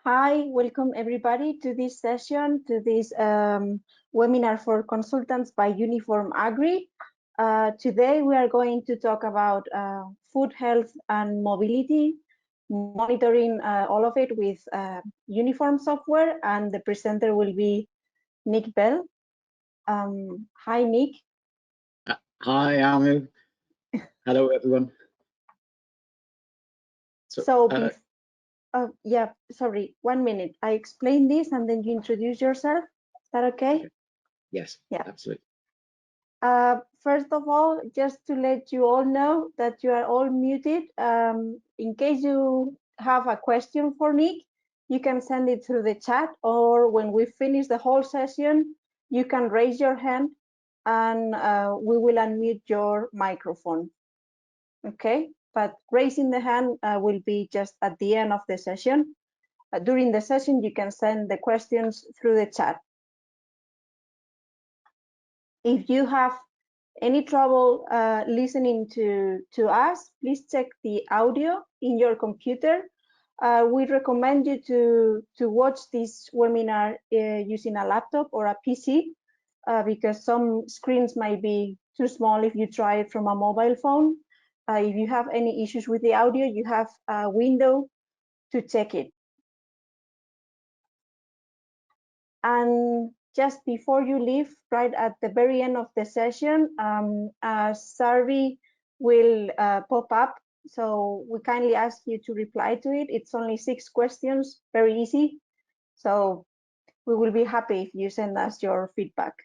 Hi, welcome everybody to this session, to this webinar for consultants by UNIFORM-Agri. Today we are going to talk about food health and mobility, monitoring all of it with UNIFORM software, and the presenter will be Nick Bell. Hi, Nick. Hi, Almu. Hello, everyone. Yeah, sorry, 1 minute. I explain this and then you introduce yourself. Is that okay? Yes, yeah, absolutely. First of all, just to let you all know that you are all muted. In case you have a question for Nick, you can send it through the chat, or when we finish the whole session, you can raise your hand and we will unmute your microphone. Okay, but raising the hand will be just at the end of the session. During the session, you can send the questions through the chat. If you have any trouble listening to us, please check the audio in your computer. We recommend you to watch this webinar using a laptop or a PC because some screens might be too small if you try it from a mobile phone. If you have any issues with the audio, you have a window to check it. And just before you leave, right at the very end of the session, a survey will pop up. So we kindly ask you to reply to it. It's only 6 questions, very easy. So we will be happy if you send us your feedback.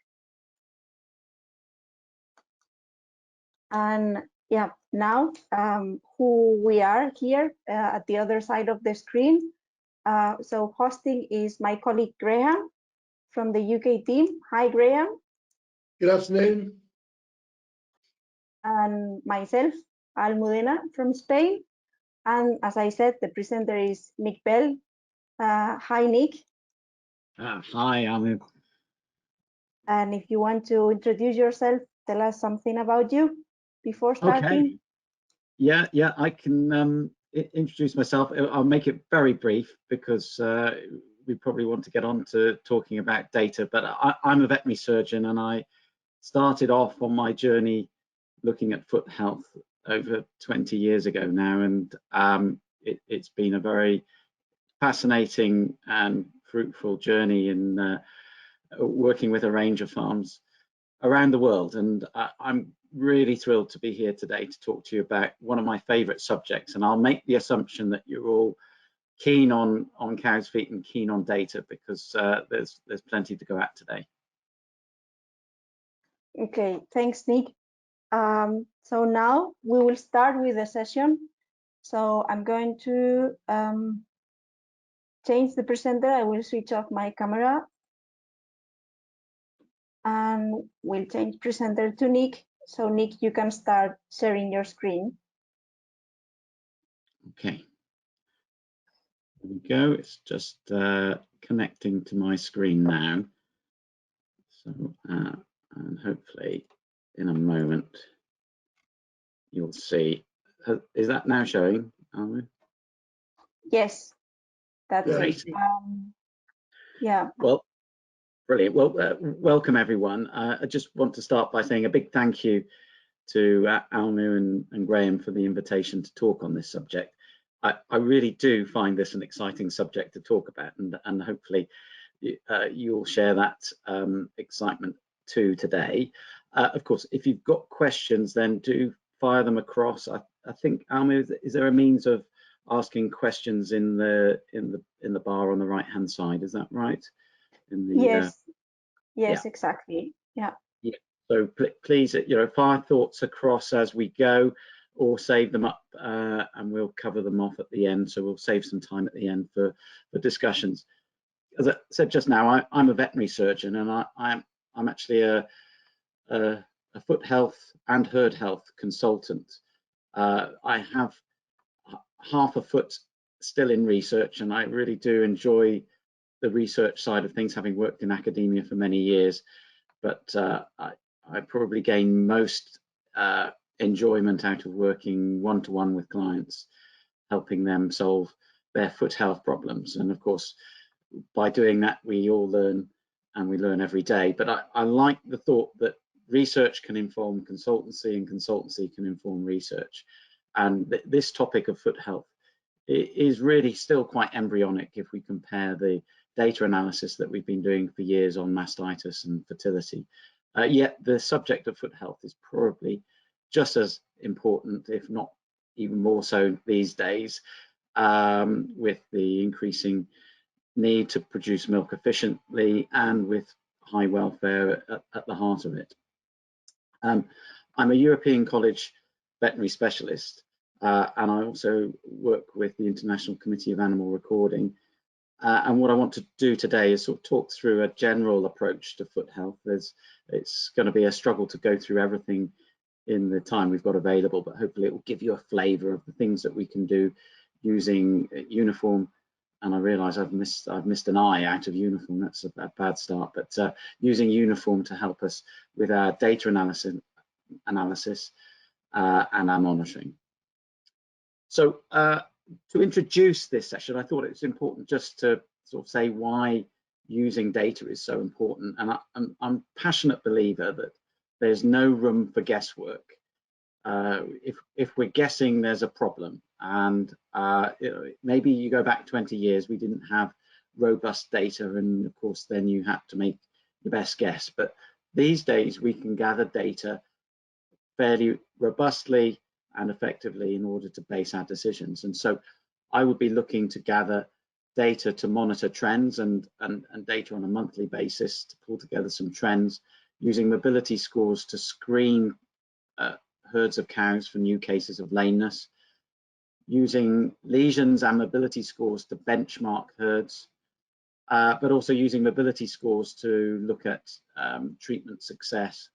And yeah, now who we are here at the other side of the screen. So hosting is my colleague Graham from the UK team. Hi, Graham. Good afternoon. And myself, Almudena from Spain. And as I said, the presenter is Nick Bell. Hi, Nick. Hi, Almu. And if you want to introduce yourself, tell us something about you before starting. Okay. Yeah, I can introduce myself. I'll make it very brief because we probably want to get on to talking about data, but I'm a veterinary surgeon and I started off on my journey looking at foot health over 20 years ago now, and it's been a very fascinating and fruitful journey in working with a range of farms around the world. And I'm really thrilled to be here today to talk to you about one of my favorite subjects, and I'll make the assumption that you're all keen on cow's feet and keen on data because there's plenty to go at today. Okay, thanks, Nick. So now we will start with the session. So I'm going to change the presenter. I will switch off my camera and we'll change presenter to Nick. So Nick, you can start sharing your screen. Okay. There we go. It's just connecting to my screen now. So, and hopefully in a moment you'll see. Is that now showing? Yes, that's great. Yeah. Well, brilliant. Well, welcome everyone. I just want to start by saying a big thank you to Almu and Graham for the invitation to talk on this subject. I really do find this an exciting subject to talk about, and hopefully you'll share that excitement too today. Of course, if you've got questions, then do fire them across. I think, Almu, is there a means of asking questions in the bar on the right hand side? Is that right? Yes. Yes, yeah. Exactly. Yeah. Yeah. So please, fire thoughts across as we go, or save them up and we'll cover them off at the end. So we'll save some time at the end for discussions. As I said just now, I'm a veterinary surgeon, and I'm actually a foot health and herd health consultant. I have half a foot still in research, and I really do enjoy the research side of things, having worked in academia for many years. But I probably gain most enjoyment out of working one-to-one with clients, helping them solve their foot health problems. And of course, by doing that, we all learn, and we learn every day. But I like the thought that research can inform consultancy, and consultancy can inform research. And this topic of foot health is really still quite embryonic if we compare the data analysis that we've been doing for years on mastitis and fertility. Yet the subject of foot health is probably just as important, if not even more so these days, with the increasing need to produce milk efficiently and with high welfare at the heart of it. I'm a European College veterinary specialist, and I also work with the International Committee of Animal Recording. And what I want to do today is sort of talk through a general approach to foot health. It's going to be a struggle to go through everything in the time we've got available, but hopefully it will give you a flavour of the things that we can do using UNIFORM. And I realise I've missed an I out of UNIFORM. That's a bad start. But using UNIFORM to help us with our data analysis and our monitoring. So to introduce this session, I thought it was important just to sort of say why using data is so important. And I'm a passionate believer that there's no room for guesswork. If we're guessing, there's a problem. And maybe you go back 20 years, we didn't have robust data, and of course then you had to make your best guess. But these days we can gather data fairly robustly and effectively in order to base our decisions. And so I would be looking to gather data to monitor trends and data on a monthly basis to pull together some trends, using mobility scores to screen herds of cows for new cases of lameness, using lesions and mobility scores to benchmark herds, but also using mobility scores to look at treatment success,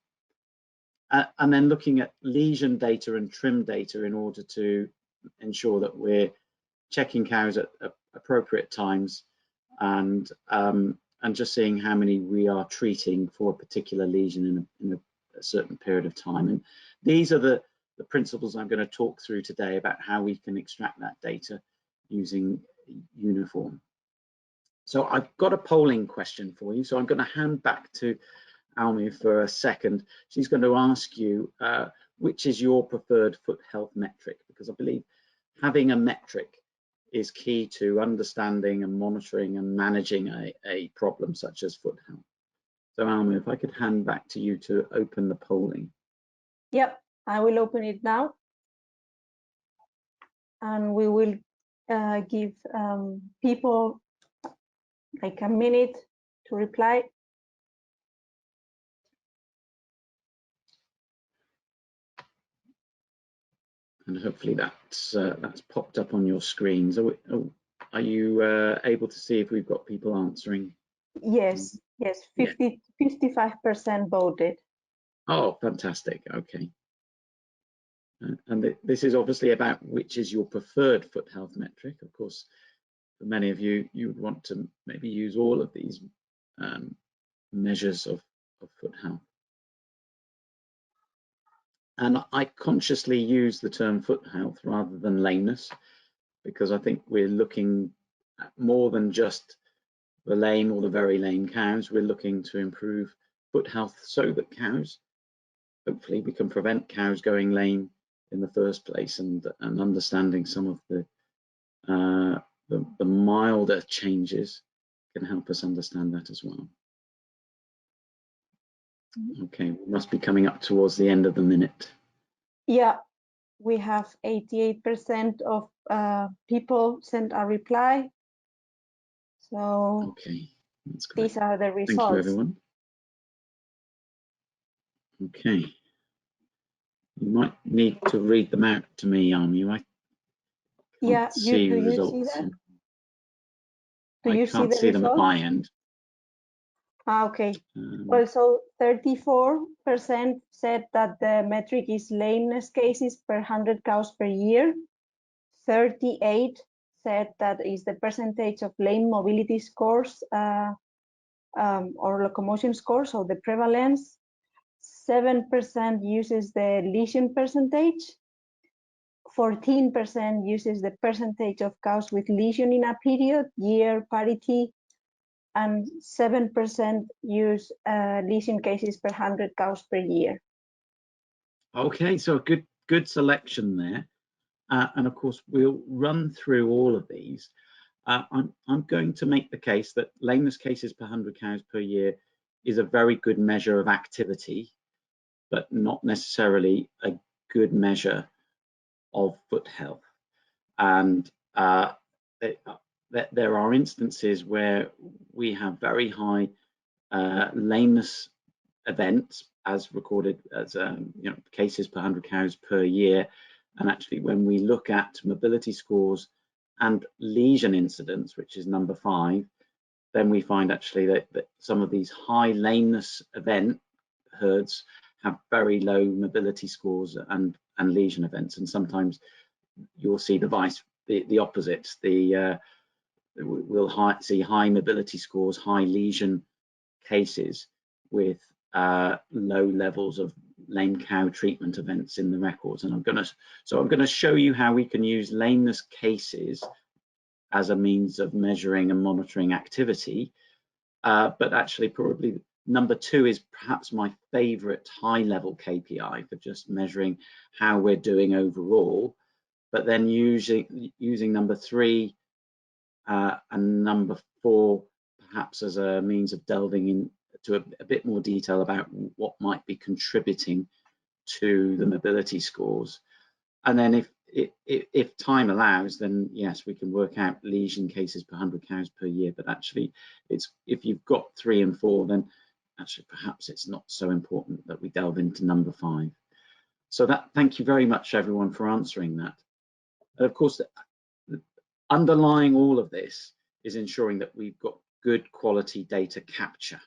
and then looking at lesion data and trim data in order to ensure that we're checking cows at appropriate times and just seeing how many we are treating for a particular lesion in a certain period of time. And these are the principles I'm going to talk through today about how we can extract that data using UNIFORM. So I've got a polling question for you. So I'm going to hand back to Almi for a second. She's going to ask you which is your preferred foot health metric, because I believe having a metric is key to understanding and monitoring and managing a problem such as foot health. So Almi, if I could hand back to you to open the polling. Yep, I will open it now. And we will give people like a minute to reply. And hopefully that's popped up on your screens. Are you able to see if we've got people answering? Yes, 55% voted. Oh, fantastic. Okay. And this is obviously about which is your preferred foot health metric. Of course, for many of you, you would want to maybe use all of these measures of foot health. And I consciously use the term foot health rather than lameness, because I think we're looking at more than just the lame or the very lame cows. We're looking to improve foot health so that cows, hopefully we can prevent cows going lame in the first place, and understanding some of the milder changes can help us understand that as well. Okay, we must be coming up towards the end of the minute. Yeah, we have 88% of people sent a reply. So okay, that's great. These are the results. Thank you, everyone. Okay. You might need to read them out to me, Army. I can't see the results. I can't see them at my end. Okay. Well, so 34% said that the metric is lameness cases per 100 cows per year. 38 said that is the percentage of lame mobility scores or locomotion scores, so the prevalence. 7% uses the lesion percentage. 14% uses the percentage of cows with lesion in a period, year, parity, and 7% use lesion cases per 100 cows per year. Okay, so a good selection there. And of course, we'll run through all of these. I'm going to make the case that lameness cases per 100 cows per year is a very good measure of activity, but not necessarily a good measure of foot health. And there are instances where we have very high lameness events as recorded as cases per 100 cows per year. And actually, when we look at mobility scores and lesion incidence, which is number 5, then we find actually that some of these high lameness event herds have very low mobility scores and lesion events, and sometimes you'll see the opposite. We'll see high mobility scores, high lesion cases with low levels of lame cow treatment events in the records. And I'm going to show you how we can use lameness cases as a means of measuring and monitoring activity. But actually, probably number 2 is perhaps my favorite high-level KPI for just measuring how we're doing overall. But then using number 3 and number 4 perhaps as a means of delving into a bit more detail about what might be contributing to the mobility scores. And then if time allows, then yes, we can work out lesion cases per 100 cows per year. But actually, if you've got 3 and 4, then actually perhaps it's not so important that we delve into number 5. So thank you very much, everyone, for answering that. And of course, underlying all of this is ensuring that we've got good quality data capture.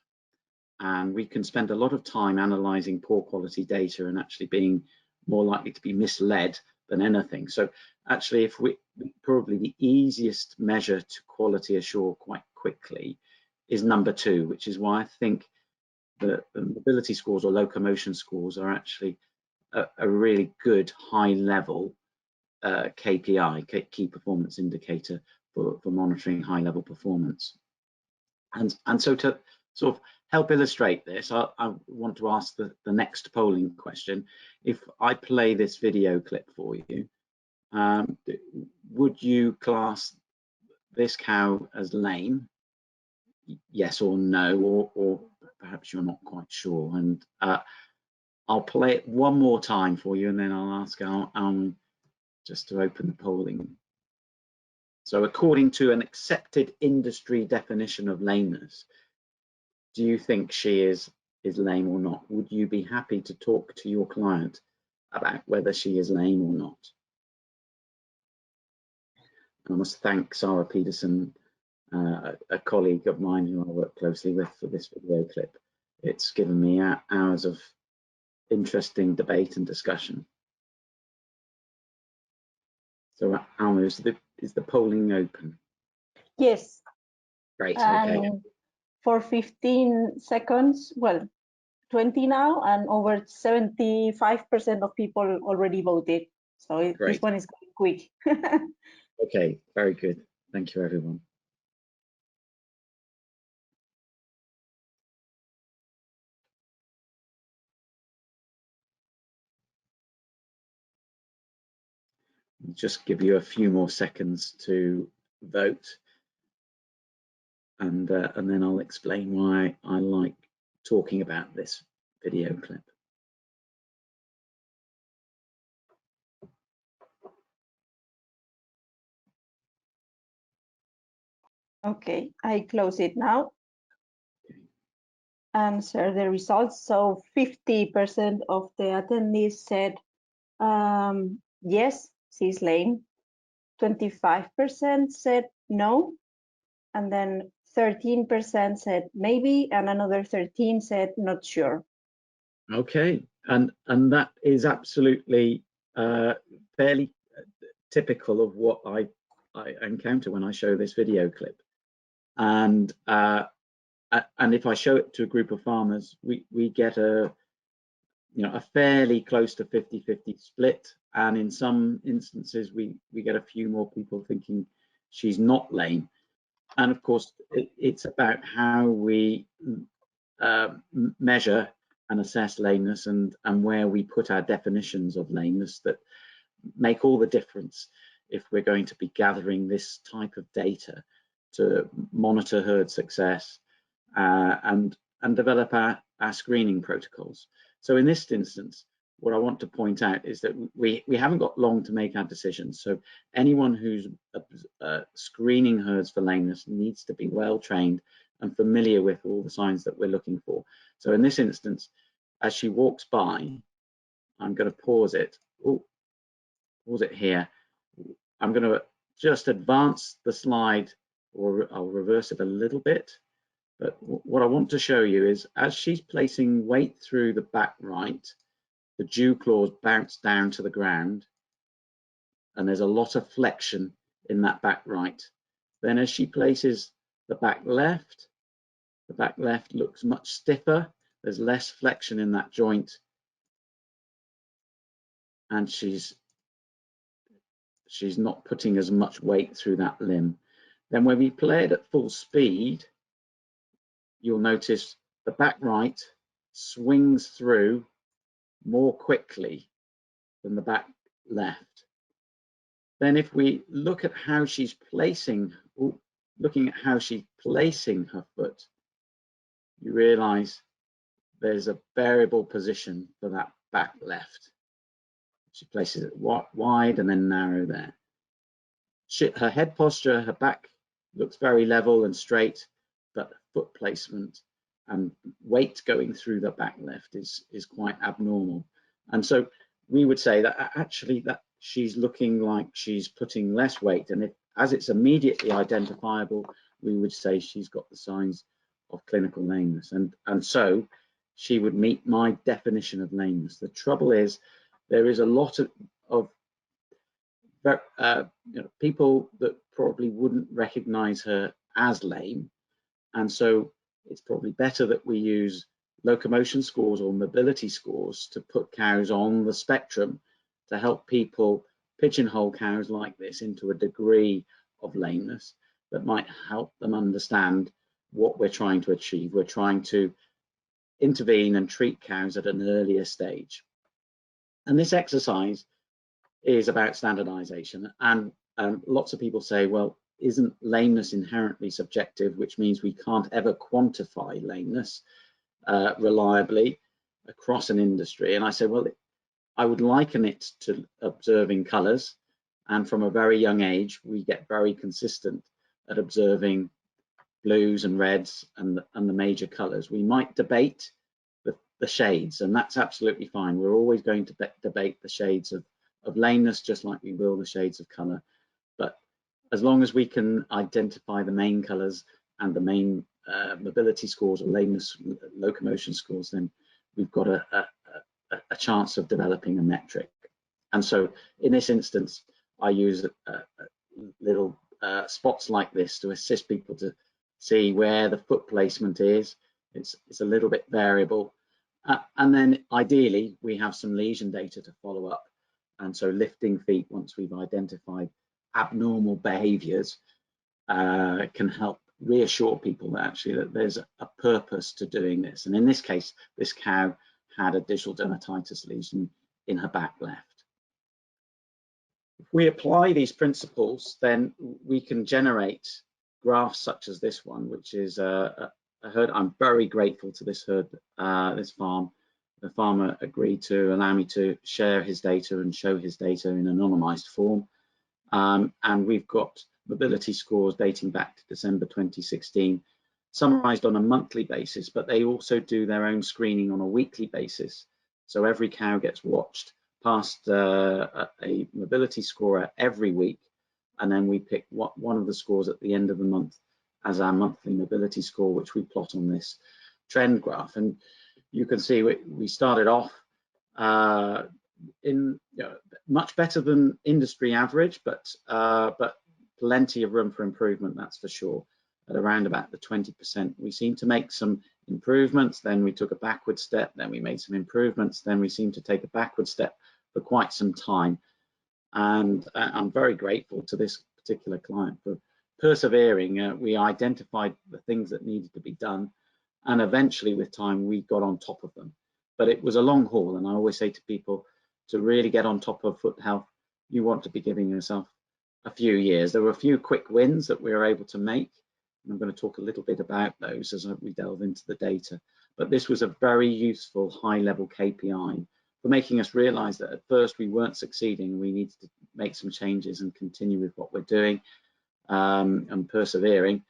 And we can spend a lot of time analyzing poor quality data and actually being more likely to be misled than anything. So actually, probably the easiest measure to quality assure quite quickly is number 2, which is why I think the mobility scores or locomotion scores are actually a really good high level KPI, key performance indicator for monitoring high level performance. And so to sort of help illustrate this, I want to ask the next polling question. If I play this video clip for you, would you class this cow as lame? Yes or no, or perhaps you're not quite sure. And I'll play it one more time for you, and then I'll ask just to open the polling. So according to an accepted industry definition of lameness, do you think she is lame or not? Would you be happy to talk to your client about whether she is lame or not? And I must thank Sarah Peterson, a colleague of mine who I work closely with for this video clip. It's given me hours of interesting debate and discussion. So Alma, is the polling open? Yes. Great, okay. For 15 seconds, well, 20 now, and over 75% of people already voted. So this one is going quick. Okay, very good. Thank you, everyone. I'll just give you a few more seconds to vote, and then I'll explain why I like talking about this video clip. Okay, I close it now and share the results. So 50% of the attendees said yes, she's lame. 25% said no, and then 13% said maybe, and another 13 said not sure. Okay, and that is absolutely fairly typical of what I encounter when I show this video clip. And if I show it to a group of farmers, we get a a fairly close to 50-50 split, and in some instances we get a few more people thinking she's not lame. And of course it's about how we measure and assess lameness, and where we put our definitions of lameness that make all the difference if we're going to be gathering this type of data to monitor herd success and develop our screening protocols. So in this instance, what I want to point out is that we haven't got long to make our decisions. So anyone who's screening herds for lameness needs to be well trained and familiar with all the signs that we're looking for. So in this instance, as she walks by, I'm going to pause it. Pause it here. I'm going to just advance the slide, or I'll reverse it a little bit. But what I want to show you is, as she's placing weight through the back right, the dew claws bounce down to the ground, and there's a lot of flexion in that back right. Then as she places the back left looks much stiffer. There's less flexion in that joint, and she's not putting as much weight through that limb. Then when we play it at full speed, you'll notice the back right swings through more quickly than the back left. Then if we look at how she's placing, looking at how she's placing her foot, you realize there's a variable position for that back left. She places it wide and then narrow there. Her head posture, her back looks very level and straight, but foot placement and weight going through the back left is quite abnormal. And so we would say that actually that she's looking like she's putting less weight, and as it's immediately identifiable, we would say she's got the signs of clinical lameness, and so she would meet my definition of lameness. The trouble is there is a lot of people that probably wouldn't recognize her as lame, and so it's probably better that we use locomotion scores or mobility scores to put cows on the spectrum to help people pigeonhole cows like this into a degree of lameness that might help them understand what we're trying to achieve. We're trying to intervene and treat cows at an earlier stage. And this exercise is about standardization. And lots of people say, well, isn't lameness inherently subjective, which means we can't ever quantify lameness reliably across an industry? And I say, well, I would liken it to observing colors. And from a very young age, we get very consistent at observing blues and reds and the major colors. We might debate the shades, and that's absolutely fine. We're always going to debate the shades of lameness, just like we will the shades of color. But as long as we can identify the main colors and the main mobility scores or lameness locomotion scores, then we've got a chance of developing a metric. And so in this instance, I use little spots like this to assist people to see where the foot placement is. It's a little bit variable. And then ideally, we have some lesion data to follow up. And so lifting feet, once we've identified abnormal behaviors, can help reassure people that actually that there's a purpose to doing this. And in this case, this cow had a digital dermatitis lesion in her back left. If we apply these principles, then we can generate graphs such as this one, which is a herd. I'm very grateful to this herd, this farm. The farmer agreed to allow me to share his data and show his data in anonymized form. And we've got mobility scores dating back to December 2016, summarized on a monthly basis, but they also do their own screening on a weekly basis. So every cow gets watched past a mobility scorer every week, and then we pick one of the scores at the end of the month as our monthly mobility score, which we plot on this trend graph. And you can see we started off in much better than industry average, but plenty of room for improvement, that's for sure. at around about the 20%. We seemed to make some improvements, then we took a backward step, then we made some improvements, then we seemed to take a backward step for quite some time. And I'm very grateful to this particular client for persevering. We identified the things that needed to be done, and eventually with time we got on top of them. But it was a long haul, and I always say to people, to really get on top of foot health, you want to be giving yourself a few years. There were a few quick wins that we were able to make, and I'm going to talk a little bit about those as we delve into the data. But this was a very useful high-level KPI for making us realize that at first we weren't succeeding. We needed to make some changes and continue with what we're doing and persevering,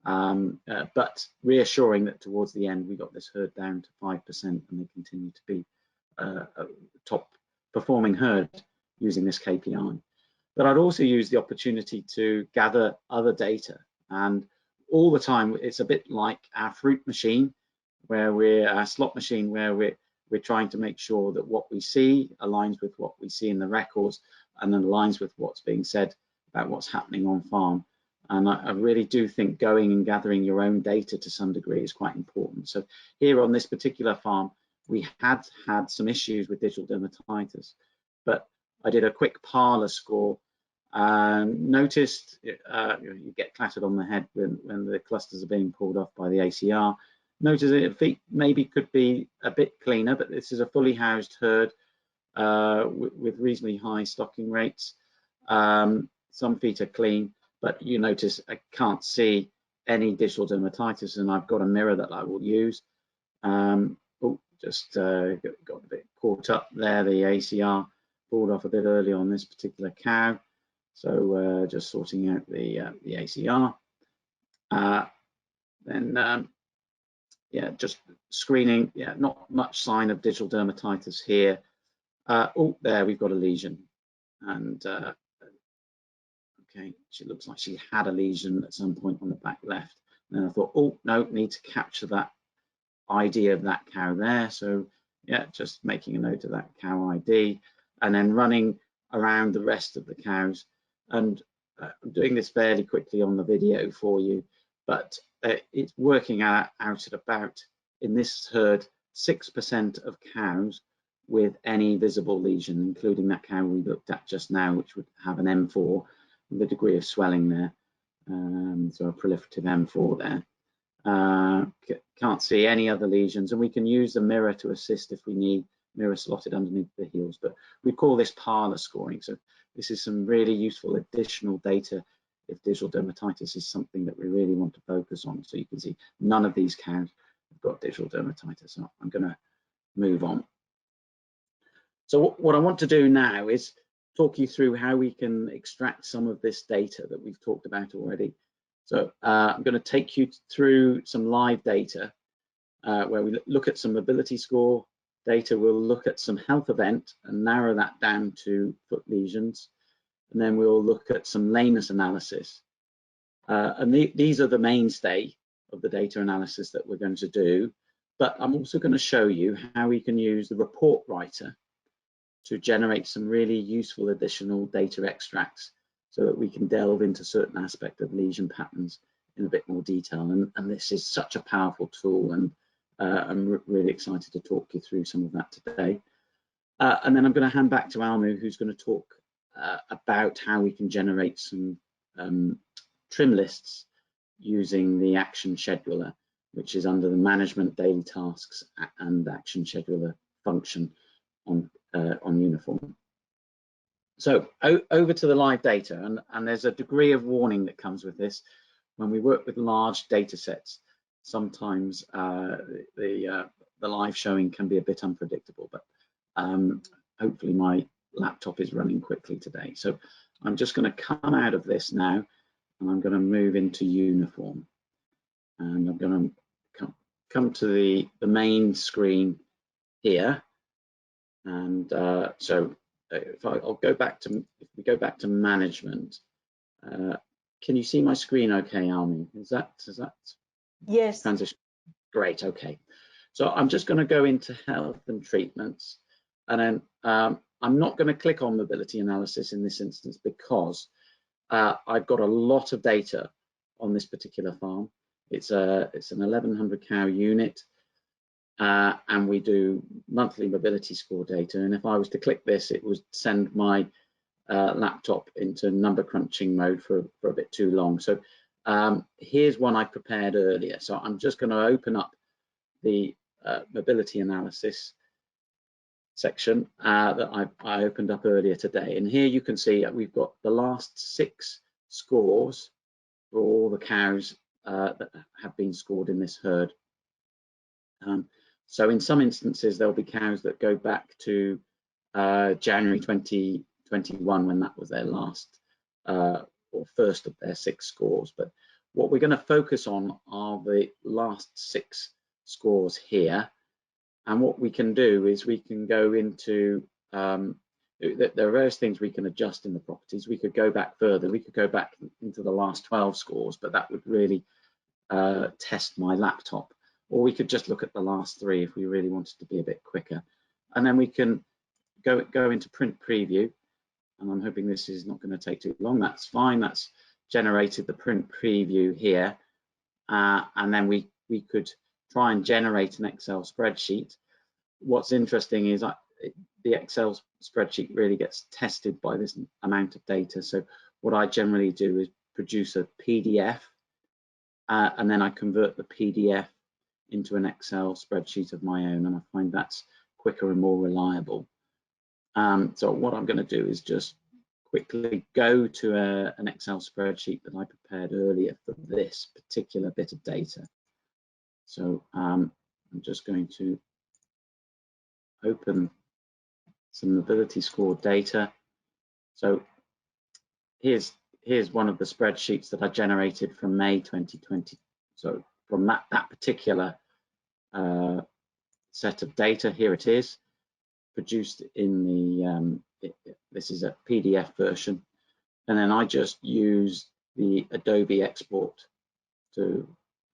but reassuring that towards the end we got this herd down to 5%, and they continue to be a top performing herd using this KPI. But I'd also use the opportunity to gather other data, and all the time it's a bit like our fruit machine, where we're a slot machine, where we're trying to make sure that what we see aligns with what we see in the records and then aligns with what's being said about what's happening on farm. And I really do think going and gathering your own data to some degree is quite important. So here on this particular farm, we had some issues with digital dermatitis, but I did a quick parlor score and noticed you get clattered on the head when the clusters are being pulled off by the ACR. Notice that feet maybe could be a bit cleaner, but this is a fully housed herd with reasonably high stocking rates. Some feet are clean, but you notice I can't see any digital dermatitis, and I've got a mirror that I will use. Just got a bit caught up there. The ACR pulled off a bit early on this particular cow, so just sorting out the ACR. Then yeah, just screening. Yeah, not much sign of digital dermatitis here. Oh, there we've got a lesion, and okay, she looks like she had a lesion at some point on the back left. And then I thought, oh no, need to capture that ID of that cow there. So yeah, just making a note of that cow ID, and then running around the rest of the cows. And I'm doing this fairly quickly on the video for you, but it's working out at about, in this herd, 6% of cows with any visible lesion, including that cow we looked at just now, which would have an M4 with a degree of swelling there, so a proliferative M4 there. Can't see any other lesions, and we can use the mirror to assist if we need, mirror slotted underneath the heels, but we call this parlor scoring. So this is some really useful additional data if digital dermatitis is something that we really want to focus on. So you can see none of these cows have got digital dermatitis. So I'm going to move on. So what I want to do now is talk you through how we can extract some of this data that we've talked about already. So I'm going to take you through some live data where we look at some mobility score data. We'll look at some health event and narrow that down to foot lesions. And then we'll look at some lameness analysis. And these are the mainstay of the data analysis that we're going to do. But I'm also going to show you how we can use the report writer to generate some really useful additional data extracts so that we can delve into certain aspects of lesion patterns in a bit more detail. And this is such a powerful tool, and I'm really excited to talk you through some of that today. And then I'm going to hand back to Almu, who's going to talk about how we can generate some trim lists using the action scheduler, which is under the management daily tasks and action scheduler function on UNIFORM. So over to the live data, and there's a degree of warning that comes with this. When we work with large data sets, sometimes the live showing can be a bit unpredictable, but hopefully my laptop is running quickly today. So I'm just going to come out of this now, and I'm going to move into UNIFORM, and I'm going to come to the main screen here. And so if I'll go back to, if we go back to management, can you see my screen okay, Almi? Is that yes, transition? Great, okay. So I'm just going to go into health and treatments, and then I'm not going to click on mobility analysis in this instance because I've got a lot of data on this particular farm. It's an 1100 cow unit, and we do monthly mobility score data. And if I was to click this, it would send my laptop into number crunching mode for a bit too long. So here's one I prepared earlier. So I'm just going to open up the mobility analysis section that I opened up earlier today. And here you can see we've got the last 6 scores for all the cows that have been scored in this herd. So in some instances, there'll be cows that go back to January 2021, when that was their last or first of their 6 scores. But what we're going to focus on are the last 6 scores here. And what we can do is we can go into, there are various things we can adjust in the properties. We could go back further. We could go back into the last 12 scores, but that would really test my laptop. Or we could just look at the last 3 if we really wanted to be a bit quicker. And then we can go into print preview. And I'm hoping this is not going to take too long. That's fine. That's generated the print preview here. And then we could try and generate an Excel spreadsheet. What's interesting is the Excel spreadsheet really gets tested by this amount of data. So what I generally do is produce a PDF, and then I convert the PDF into an Excel spreadsheet of my own, and I find that's quicker and more reliable. So what I'm going to do is just quickly go to an Excel spreadsheet that I prepared earlier for this particular bit of data. So I'm just going to open some mobility score data. So here's one of the spreadsheets that I generated from May 2020. So from that particular set of data, here it is, produced in the this is a PDF version, and then I just use the Adobe export to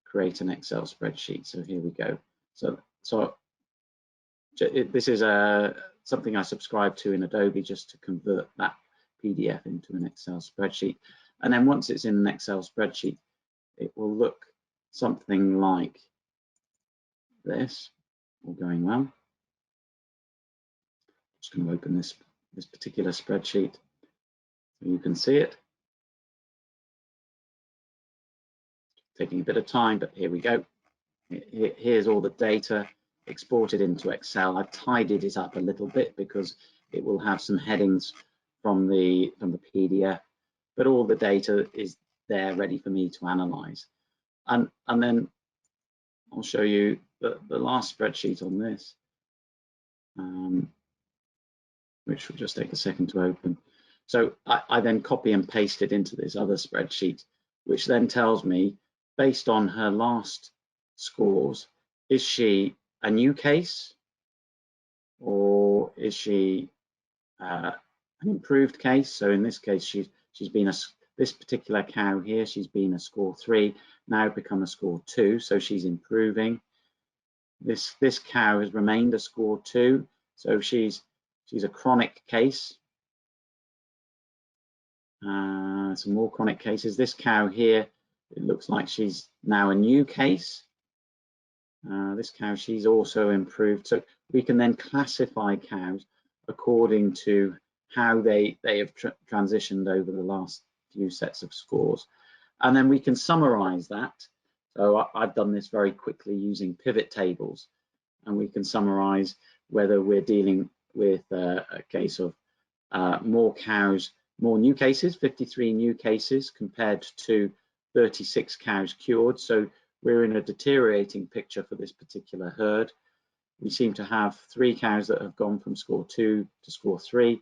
create an Excel spreadsheet. So here we go. So this is something I subscribe to in Adobe, just to convert that PDF into an Excel spreadsheet. And then once it's in an Excel spreadsheet, it will look something like this, all going well. Just going to open this particular spreadsheet so you can see it. Taking a bit of time, but here we go. Here's all the data exported into Excel. I've tidied it up a little bit because it will have some headings from the PDF, but all the data is there ready for me to analyze. And then I'll show you the last spreadsheet on this, which will just take a second to open. So I then copy and paste it into this other spreadsheet, which then tells me, based on her last scores, is she a new case, or is she an improved case? So in this case, she's been this particular cow here, she's been a score 3, now become a score 2, so she's improving. This cow has remained a score 2, so she's a chronic case. Some more chronic cases. This cow here, it looks like she's now a new case. This cow, she's also improved. So we can then classify cows according to how they have transitioned over the last few sets of scores. And then we can summarize that. So I've done this very quickly using pivot tables, and we can summarize whether we're dealing with a case of more cows, more new cases, 53 new cases compared to 36 cows cured. So we're in a deteriorating picture for this particular herd. We seem to have 3 cows that have gone from score 2 to score 3.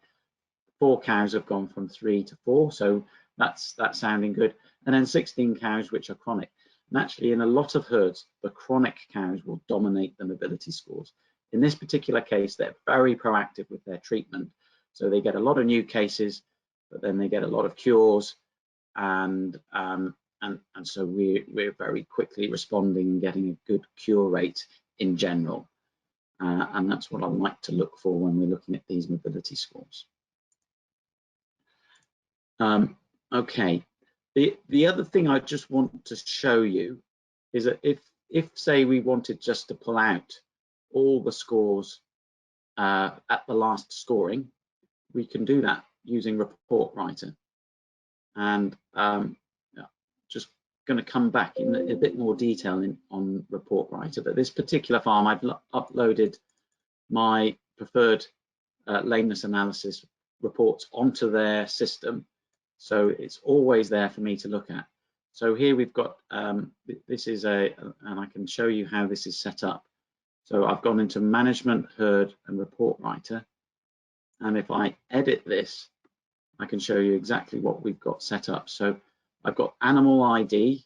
4 cows have gone from 3 to 4, so that's sounding good. And then 16 cows which are chronic. And actually, in a lot of herds, the chronic cows will dominate the mobility scores. In this particular case, they're very proactive with their treatment. So they get a lot of new cases, but then they get a lot of cures, and so we're very quickly responding and getting a good cure rate in general. And that's what I like to look for when we're looking at these mobility scores. Okay, The other thing I just want to show you is that if say we wanted just to pull out all the scores at the last scoring, we can do that using Report Writer. And just going to come back in a bit more detail on Report Writer, but this particular farm, I've uploaded my preferred lameness analysis reports onto their system, so it's always there for me to look at. So here we've got this is and I can show you how this is set up. So I've gone into Management, Herd, and Report Writer, and if I edit this, I can show you exactly what we've got set up. So I've got animal ID,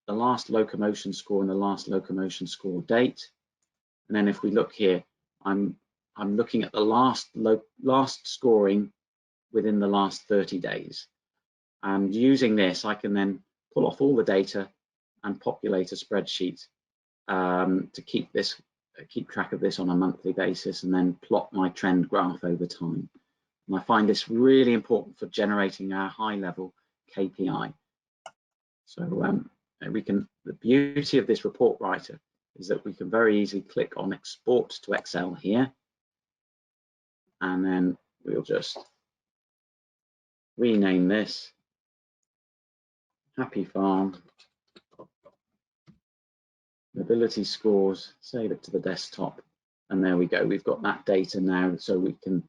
the last locomotion score, and the last locomotion score date. And then if we look here, I'm looking at the last scoring within the last 30 days. And using this, I can then pull off all the data and populate a spreadsheet to keep track of this on a monthly basis, and then plot my trend graph over time. And I find this really important for generating our high-level KPI. So the beauty of this Report Writer is that we can very easily click on Export to Excel here, and then we'll just rename this Happy Farm Mobility Scores, save it to the desktop, and there we go. We've got that data now, so we can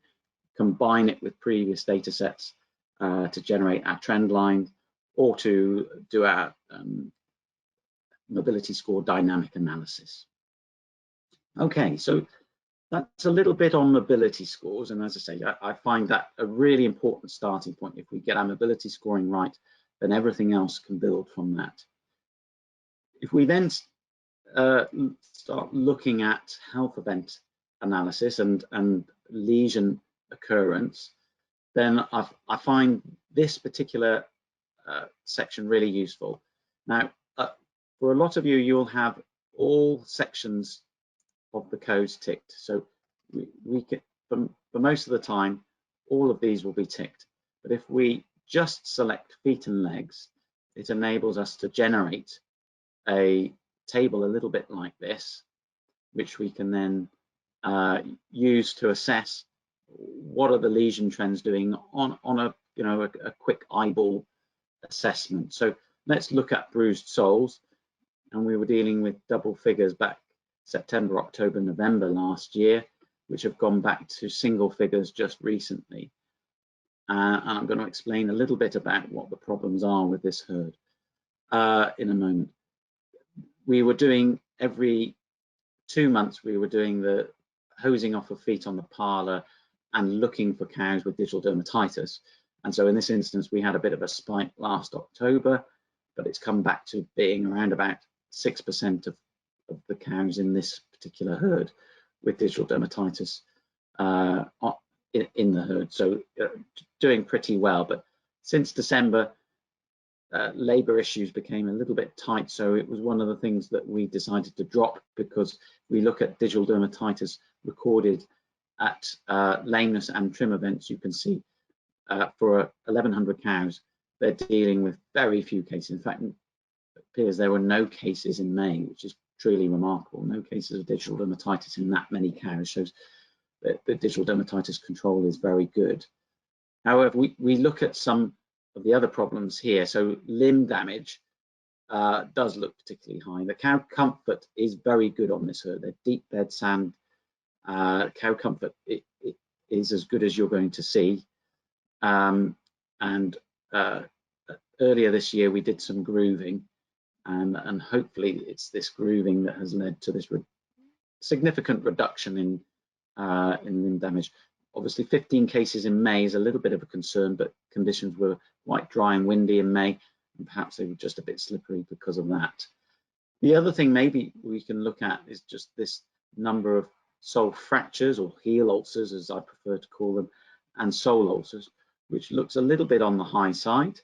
combine it with previous data sets to generate our trend line, or to do our mobility score dynamic analysis. Okay, so that's a little bit on mobility scores, and as I say, I find that a really important starting point. If we get our mobility scoring right, then everything else can build from that. If we then start looking at health event analysis and lesion occurrence, then I find this particular section really useful. Now, for a lot of you, you'll have all sections of the codes ticked. So we can, for most of the time, all of these will be ticked. But if we just select feet and legs, it enables us to generate a table a little bit like this, which we can then use to assess what are the lesion trends doing on a quick eyeball assessment. So let's look at Bruised Souls, and we were dealing with double figures back September, October, November last year, which have gone back to single figures just recently. And I'm going to explain a little bit about what the problems are with this herd in a moment. We were doing every 2 months, we were doing the hosing off of feet on the parlour and looking for cows with digital dermatitis. And so in this instance, we had a bit of a spike last October, but it's come back to being around about 6% of the cows in this particular herd with digital dermatitis in the herd. So doing pretty well. But since December, labour issues became a little bit tight. So it was one of the things that we decided to drop, because we look at digital dermatitis recorded at lameness and trim events. You can see for 1,100 cows, they're dealing with very few cases. In fact, it appears there were no cases in May, which is truly remarkable. No cases of digital dermatitis in that many cows, shows that the digital dermatitis control is very good. However, we look at some of the other problems here. So limb damage does look particularly high. The cow comfort is very good on this herd. They're deep bed sand. Cow comfort it is as good as you're going to see. Earlier this year, we did some grooving, and hopefully it's this grooving that has led to this significant reduction in limb damage. Obviously, 15 cases in May is a little bit of a concern, but conditions were quite dry and windy in May, and perhaps they were just a bit slippery because of that. The other thing maybe we can look at is just this number of sole fractures, or heel ulcers as I prefer to call them, and sole ulcers, which looks a little bit on the high side.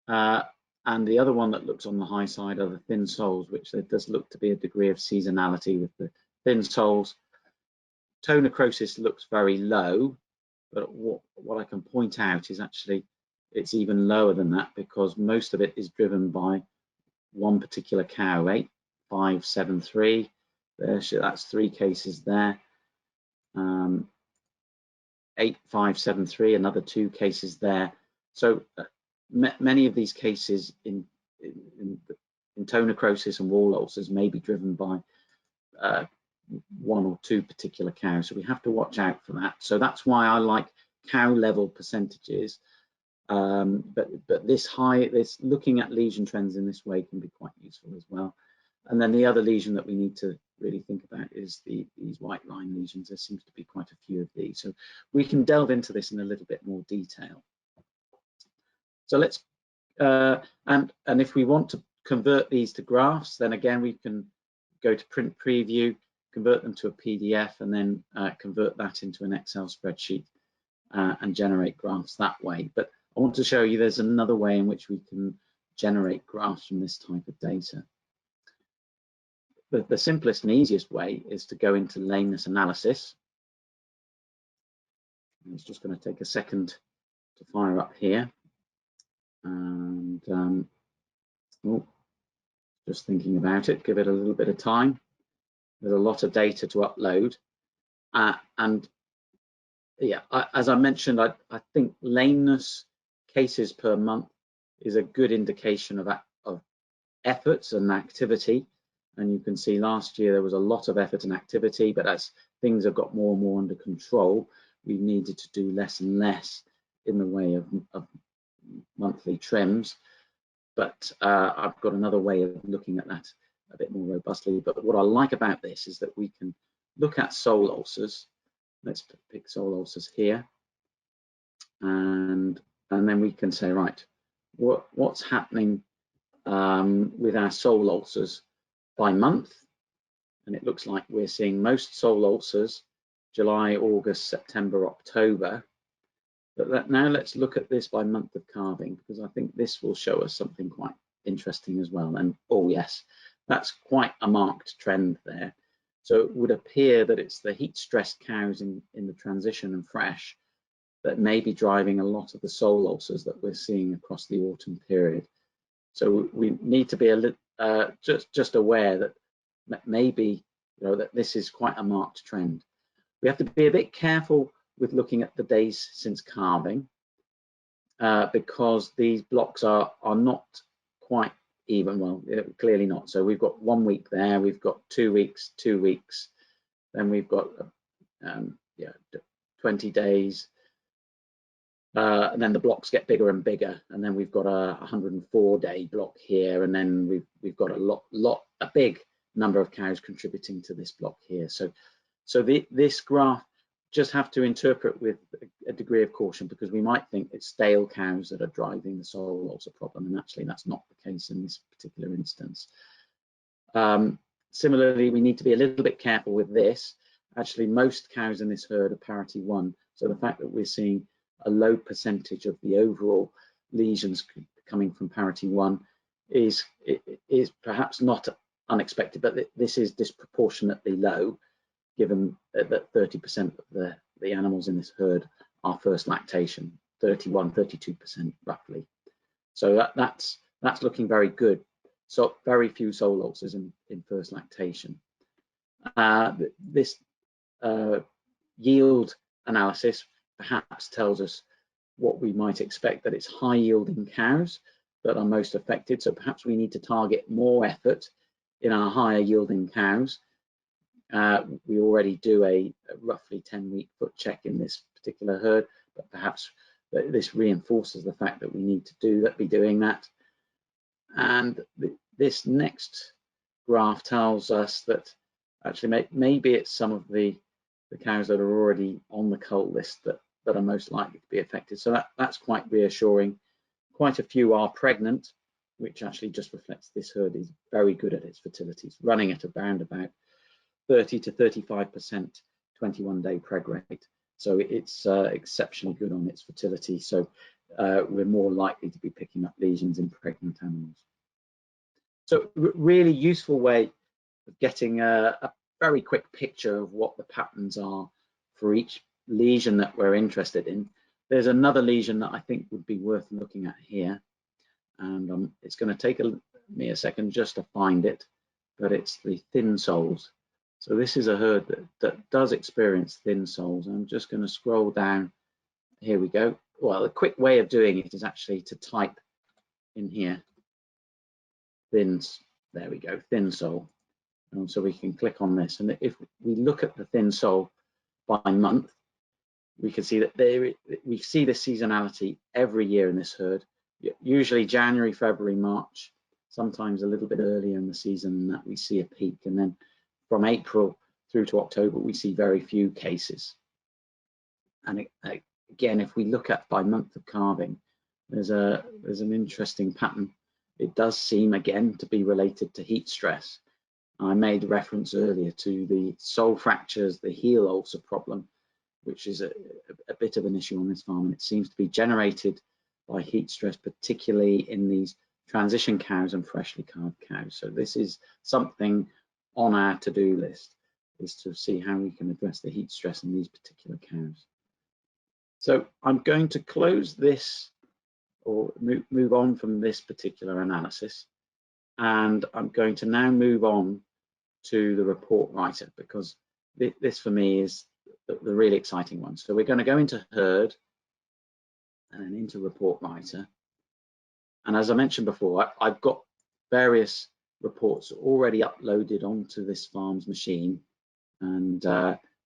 And the other one that looks on the high side are the thin soles, which there does look to be a degree of seasonality with the thin soles. Toe necrosis looks very low, but what I can point out is actually it's even lower than that because most of it is driven by one particular cow, 8573. That's 3 cases there. 8573, another 2 cases there. So many of these cases in toe necrosis and wall ulcers may be driven by 1 or 2 particular cows. So we have to watch out for that. So that's why I like cow level percentages. But this looking at lesion trends in this way can be quite useful as well. And then the other lesion that we need to really think about is these white line lesions. There seems to be quite a few of these. So we can delve into this in a little bit more detail. So let's, and if we want to convert these to graphs, then again, we can go to print preview, convert them to a PDF, and then convert that into an Excel spreadsheet and generate graphs that way. But I want to show you there's another way in which we can generate graphs from this type of data. The simplest and easiest way is to go into Lameness Analysis. It's just going to take a second to fire up here. And just thinking about it, give it a little bit of time. There's a lot of data to upload. And yeah, as I mentioned, I think lameness cases per month is a good indication of efforts and activity. And you can see last year there was a lot of effort and activity, but as things have got more and more under control, we needed to do less and less in the way of monthly trims. But I've got another way of looking at that a bit more robustly. But what I like about this is that we can look at sole ulcers. Let's pick sole ulcers here. And then we can say, right, what's happening with our sole ulcers by month? And it looks like we're seeing most sole ulcers July, August, September, October. But now let's look at this by month of calving, because I think this will show us something quite interesting as well. And oh yes, that's quite a marked trend there. So it would appear that it's the heat stressed cows in the transition and fresh that may be driving a lot of the sole ulcers that we're seeing across the autumn period. So we need to be a little just aware that maybe, you know, that this is quite a marked trend. We have to be a bit careful with looking at the days since calving because these blocks are not quite even. Well, clearly not. So we've got 1 week there, we've got 2 weeks, 2 weeks, then we've got 20 days, and then the blocks get bigger and bigger, and then we've got a 104-day block here, and then we've got a big number of cows contributing to this block here. So this graph just have to interpret with a degree of caution, because we might think it's stale cows that are driving the sole ulcer problem, and actually that's not the case in this particular instance. Similarly, we need to be a little bit careful with this. Actually, most cows in this herd are parity 1, so the fact that we're seeing a low percentage of the overall lesions coming from parity 1 is perhaps not unexpected, but this is disproportionately low, given that 30% of the animals in this herd are first lactation, 32% roughly. So that's looking very good. So very few sole ulcers in first lactation. This yield analysis perhaps tells us what we might expect, that it's high yielding cows that are most affected. So perhaps we need to target more effort in our higher yielding cows. We already do a roughly 10-week foot check in this particular herd, but perhaps this reinforces the fact that we need to be doing that. And this next graph tells us that actually maybe it's some of the cows that are already on the cull list that are most likely to be affected. So that's quite reassuring. Quite a few are pregnant, which actually just reflects this herd is very good at its fertility. It's running at around about 30 to 35% 21-day preg rate. So it's exceptionally good on its fertility. So we're more likely to be picking up lesions in pregnant animals. So really useful way of getting a very quick picture of what the patterns are for each lesion that we're interested in. there's another lesion that I think would be worth looking at here, and it's going to take me a second just to find it, but it's the thin soles. So this is a herd that does experience thin soles. I'm just going to scroll down. Here we go. Well, a quick way of doing it is actually to type in here there we go, thin sole. And so we can click on this, and if we look at the thin sole by month, we can see that we see the seasonality every year in this herd. Usually January, February, March, sometimes a little bit earlier in the season that we see a peak, and then from April through to October we see very few cases. And again, if we look at by month of calving, there's an interesting pattern. It does seem again to be related to heat stress. I made reference earlier to the sole fractures, the heel ulcer problem, which is a bit of an issue on this farm, and it seems to be generated by heat stress, particularly in these transition cows and freshly calved cows. So this is something on our to-do list, is to see how we can address the heat stress in these particular cows. So I'm going to close this, or move on from this particular analysis, and I'm going to now move on to the report writer, because this for me is the really exciting one. So we're going to go into herd and then into report writer, and as I mentioned before, I've got various reports already uploaded onto this farm's machine, and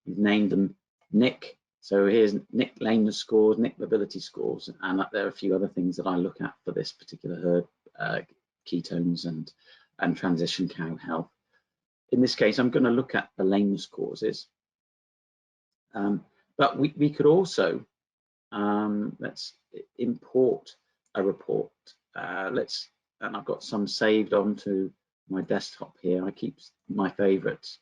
we've named them Nick. So here's Nick lameness scores, Nick mobility scores, and there are a few other things that I look at for this particular herd, ketones and transition cow health. In this case, I'm going to look at the lameness causes, but we could also, let's import a report. And I've got some saved onto my desktop here. I keep my favorites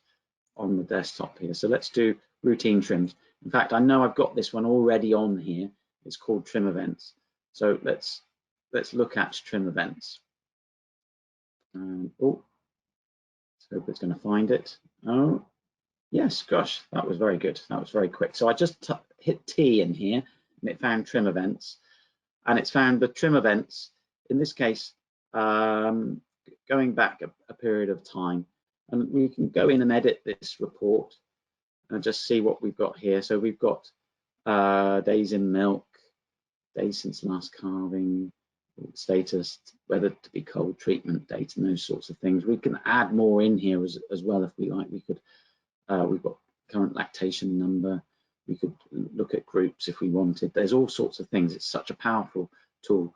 on the desktop here. So let's do routine trims. In fact, I know I've got this one already on here. It's called trim events. So let's look at trim events. Oh, let's hope it's going to find it. Oh, yes, gosh, that was very good. That was very quick. So I just hit T in here, and it found trim events, and it's found the trim events, in this case, going back a period of time. And we can go in and edit this report and just see what we've got here. So we've got days in milk, days since last calving, status, whether to be cold, treatment date, and those sorts of things. We can add more in here as well if we like. We could, we've got current lactation number. We could look at groups if we wanted. There's all sorts of things. It's such a powerful tool.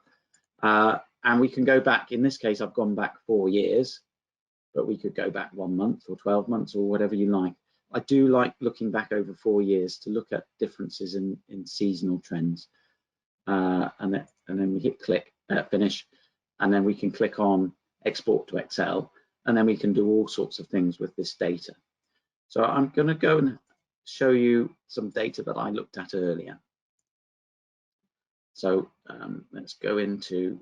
And we can go back. In this case, I've gone back 4 years, but we could go back 1 month or 12 months or whatever you like. I do like looking back over 4 years to look at differences in seasonal trends. And then we hit click, finish, and then we can click on export to Excel, and then we can do all sorts of things with this data. So I'm going to go and show you some data that I looked at earlier. So let's go into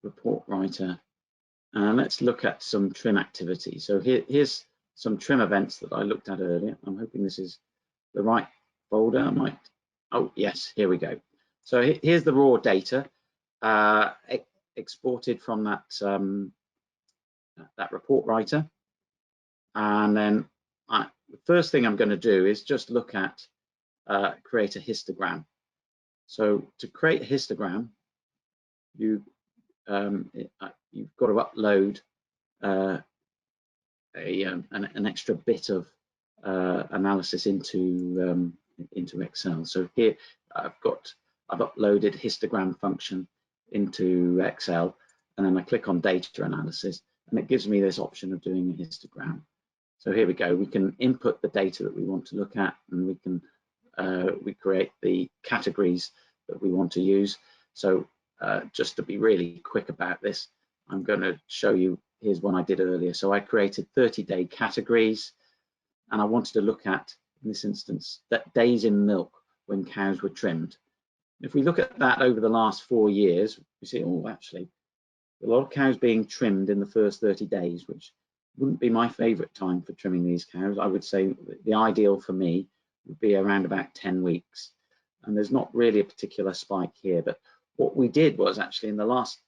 report writer, and let's look at some trim activity. So here's some trim events that I looked at earlier. I'm hoping this is the right folder. Oh yes, here we go. So here's the raw data exported from that report writer. And then the first thing I'm going to do is just look at create a histogram. So to create a histogram, you've got to upload an extra bit of analysis into Excel. So here I've uploaded histogram function into Excel, and then I click on data analysis, and it gives me this option of doing a histogram. So here we go. We can input the data that we want to look at, and we can we create the categories that we want to use. So just to be really quick about this, I'm going to show you, here's one I did earlier. So I created 30-day categories, and I wanted to look at, in this instance, that days in milk when cows were trimmed. If we look at that over the last 4 years, we see, oh, actually, a lot of cows being trimmed in the first 30 days, which wouldn't be my favorite time for trimming these cows. I would say the ideal for me would be around about 10 weeks. and there's not really a particular spike here. But what we did was actually in the last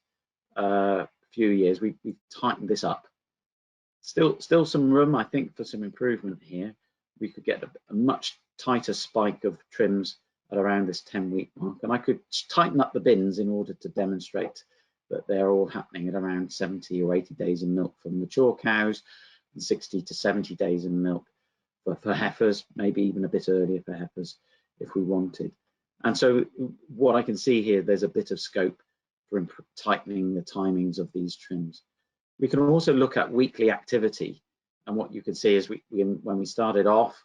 few years, we tightened this up. Still some room, I think, for some improvement here. We could get a much tighter spike of trims at around this 10-week mark, and I could tighten up the bins in order to demonstrate that they're all happening at around 70 or 80 days in milk for mature cows, and 60 to 70 days in milk for heifers, maybe even a bit earlier for heifers if we wanted. And so what I can see here, there's a bit of scope for tightening the timings of these trims. We can also look at weekly activity, and what you can see is when we started off,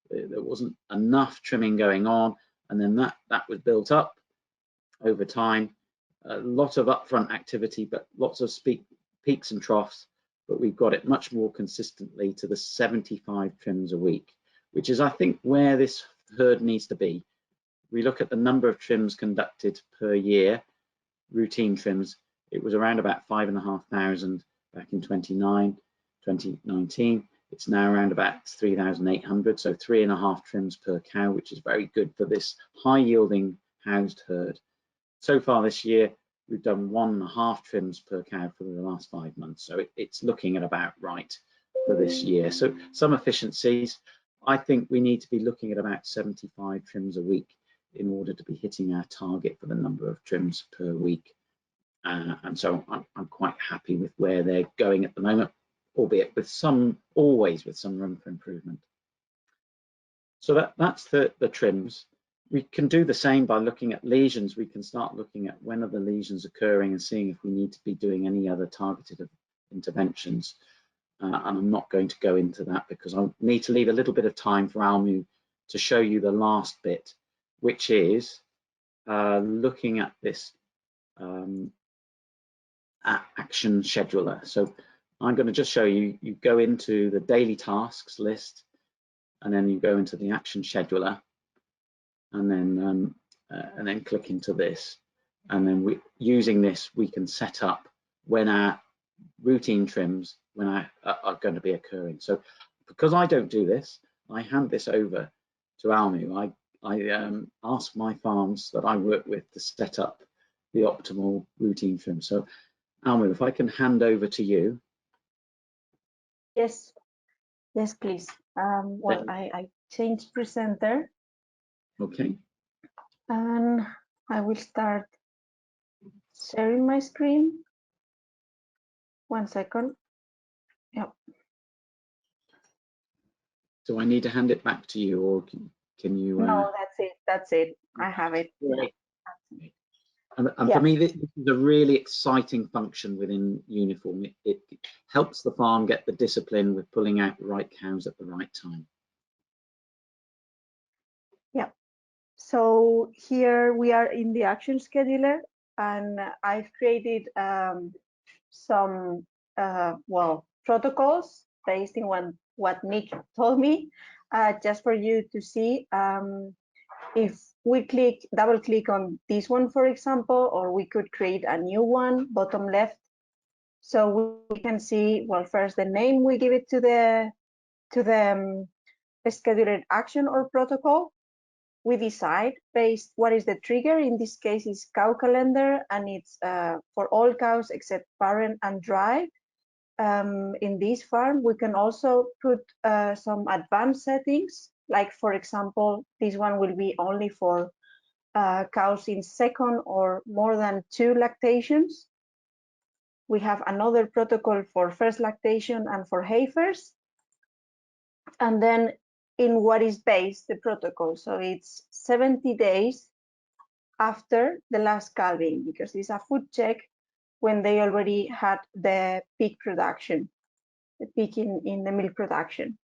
there wasn't enough trimming going on, and then that was built up over time. A lot of upfront activity, but lots of peaks and troughs, but we've got it much more consistently to the 75 trims a week, which is, I think, where this herd needs to be. We look at the number of trims conducted per year, routine trims. It was around about 5,500 back in 2019. It's now around about 3,800, so 3.5 trims per cow, which is very good for this high yielding housed herd. So far this year, we've done 1.5 trims per cow for the last 5 months, so it's looking at about right for this year. So some efficiencies. I think we need to be looking at about 75 trims a week in order to be hitting our target for the number of trims per week. And so I'm quite happy with where they're going at the moment, albeit with always with some room for improvement. So that's the trims. We can do the same by looking at lesions. We can start looking at when are the lesions occurring and seeing if we need to be doing any other targeted interventions. And I'm not going to go into that because I need to leave a little bit of time for Almu to show you the last bit, which is looking at this action scheduler. So I'm going to just show you, you go into the daily tasks list, and then you go into the action scheduler, and then click into this, and then using this we can set up when our routine trims are going to be occurring. So because I don't do this, I hand this over to Almu. I ask my farms that I work with to set up the optimal routine trim. So Almu, if I can hand over to you. Yes, please. Well, I changed presenter. Okay. And I will start sharing my screen. 1 second. Yep. Do I need to hand it back to you, or can you? No, that's it. I have it. Right. And for me, this is a really exciting function within UNIFORM. It helps the farm get the discipline with pulling out the right cows at the right time. Yeah. So here we are in the action scheduler, and I've created some protocols based on what Nick told me, just for you to see. If we double click on this one, for example, or we could create a new one, bottom left, so we can see, well, first the name we give it to the scheduled action or protocol. We decide based what is the trigger. In this case, is cow calendar, and it's for all cows except parent and dry. In this farm, we can also put some advanced settings, like for example, this one will be only for cows in second or more than 2 lactations. We have another protocol for first lactation and for heifers. And then in what is based the protocol. So it's 70 days after the last calving, because it's a food check when they already had the peak production, the peak in the milk production.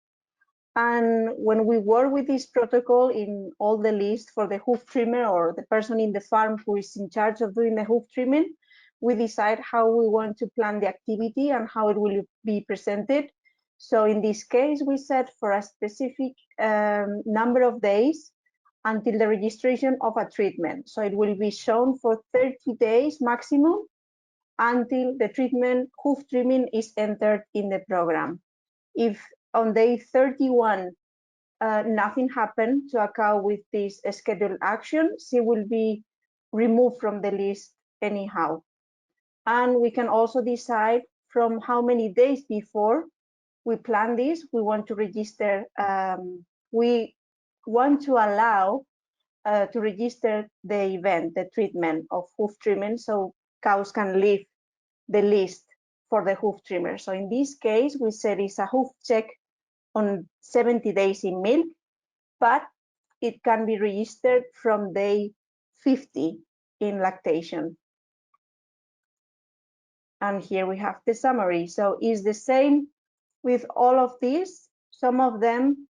And when we work with this protocol in all the list for the hoof trimmer or the person in the farm who is in charge of doing the hoof trimming, we decide how we want to plan the activity and how it will be presented. So in this case, we set for a specific number of days until the registration of a treatment. So it will be shown for 30 days maximum until the treatment hoof trimming is entered in the program. If on day 31 nothing happened to a cow with this scheduled action, she will be removed from the list anyhow. And we can also decide from how many days before we plan this, we want to register, we want to allow to register the event, the treatment of hoof treatment, so cows can leave the list for the hoof trimmer. So in this case, we said it's a hoof check on 70 days in milk, but it can be registered from day 50 in lactation. And here we have the summary. So it's the same with all of these. Some of them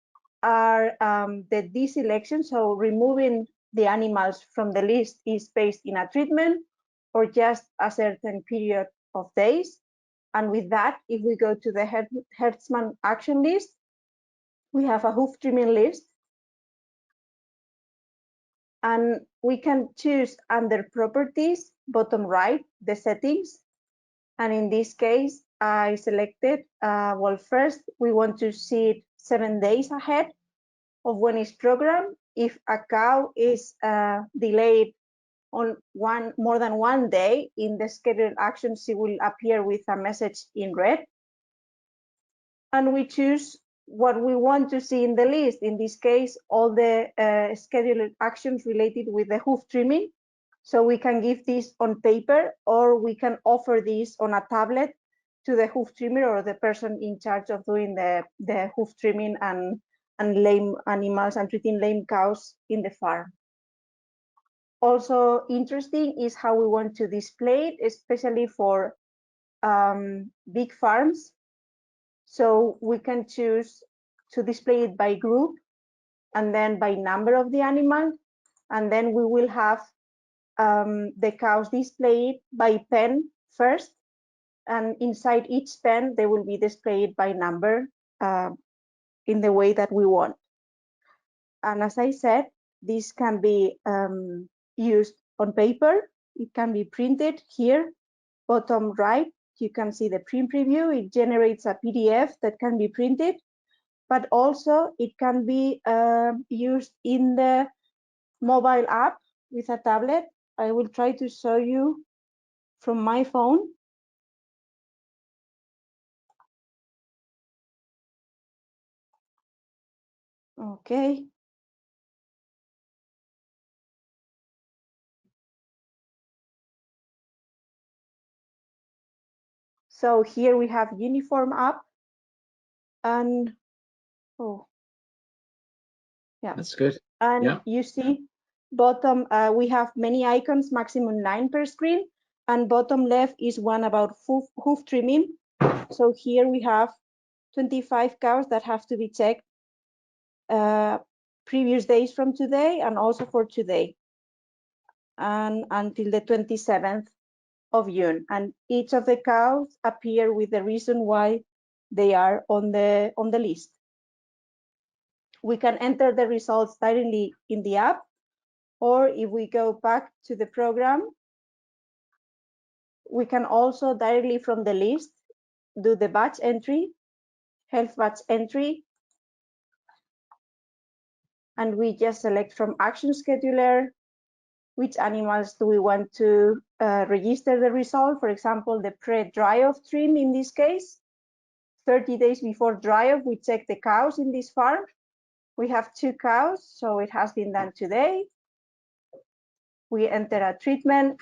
are the deselection, so removing the animals from the list is based in a treatment or just a certain period of days. And with that, if we go to the Hertzman action list, we have a hoof trimming list. And we can choose under properties, bottom right, the settings. And in this case, I selected, well, first, we want to see it 7 days ahead of when it's programmed. If a cow is delayed on more than 1 day in the scheduled action, she will appear with a message in red. And we choose what we want to see in the list. In this case, all the scheduled actions related with the hoof trimming. So we can give this on paper, or we can offer this on a tablet to the hoof trimmer or the person in charge of doing the hoof trimming and lame animals and treating lame cows in the farm. Also interesting is how we want to display it, especially for big farms. So we can choose to display it by group and then by number of the animal. And then we will have the cows displayed by pen first. And inside each pen, they will be displayed by number in the way that we want. And as I said, this can be used on paper. It can be printed here, bottom right. You can see the print preview. It generates a PDF that can be printed, but also it can be used in the mobile app with a tablet. I will try to show you from my phone. Okay. So here we have Uniform app, and oh, yeah, that's good. And yeah, you see bottom, we have many icons, maximum 9 per screen, and bottom left is one about hoof trimming. So here we have 25 cows that have to be checked previous days from today and also for today and until the 27th of June. And each of the cows appear with the reason why they are on the list. We can enter the results directly in the app, or if we go back to the program, we can also directly from the list do the batch entry, health batch entry, and we just select from action scheduler which animals do we want to register the result. For example, the pre-dry-off trim in this case. 30 days before dry-off, we check the cows in this farm. We have 2 cows, so it has been done today. We enter a treatment,